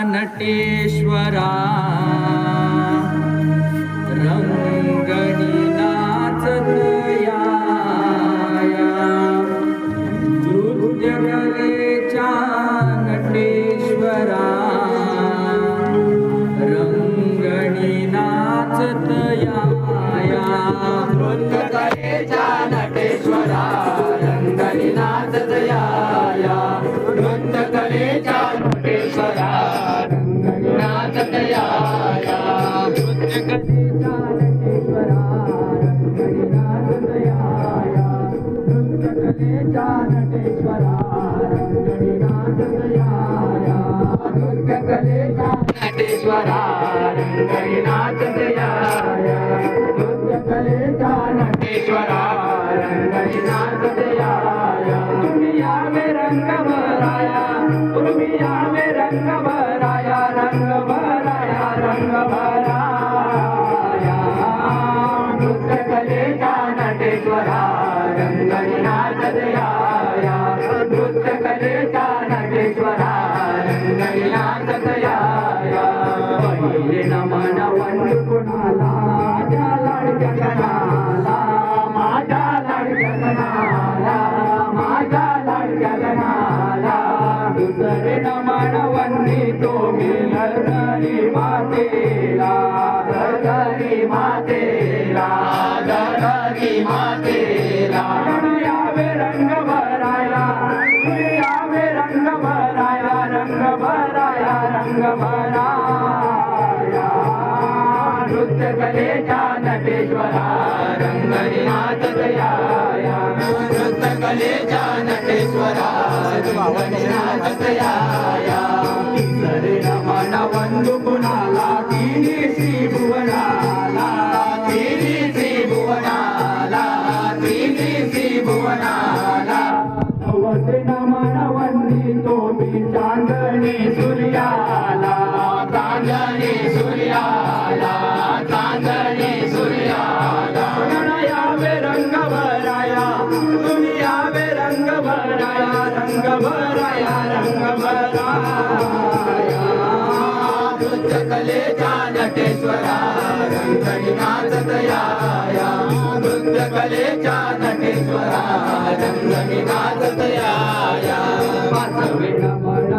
नटेश्वरा रंगणी नाचत याया नृत्यकलेच्या नटेश्वरा रंगणी नाचत याया नृत्यकलेच्या नटेश्वरा रंगणी नाचत याया नृत्यकलेच्या नटेश्वरा रंगणी नाचत याया नृत्यकलेच्या नटेश्वरा रंगणी नाचत याया नृत्यकलेच्या नटेश्वरा रंगणी नाचत याया नृत्यकलेच्या नटेश्वरा रंगणी नाचत याया नृत्यकलेच्या नटेश्वरा रंगणी नाचत याया तुम्ही यावे रंग भराया तुम्ही यावे रंग भराया रंग भराया रंग भराया नृत्यकलेच्या नटेश्वरा रंगणी नाचत याया नृत्यकलेच्या नटेश्वरा रंगणी नाचत याया पहिले नमन वंदू कुणाला माझ्या लाडक्या गणाला माझ्या लाडक्या गणाला माझ्या लाडक्या गणाला दुसरे नमन वंदितो मी धरणी मातेला धरणी मातेला धरणी मातेला यावे रंग भराया तुम्ही यावे रंग भराया रंग भराया रंग भराया नृत्यकलेच्या नटेश्वरा रंगणी नाचत याया नृत्यकलेच्या नटेश्वरा रंगणी नाचत याया सरे नमन वंदू कुणाला तिन्ही श्री भुवनाला तिन्ही श्री भुवनाला तिन्ही श्री भुवनाला नवते नमन वंदितो मी चांदणी सूर्याला चांदणी सूर्याला चांदणी सूर्याला यावे रंग भराया तुम्ही यावे रंग भराया रंग भराया रंग भराया नृत्यकलेच्या नटेश्वरा रंगणी नाचत याया नृत्यकलेच्या नटेश्वरा रंगणी नाचत याया पाचवे नमन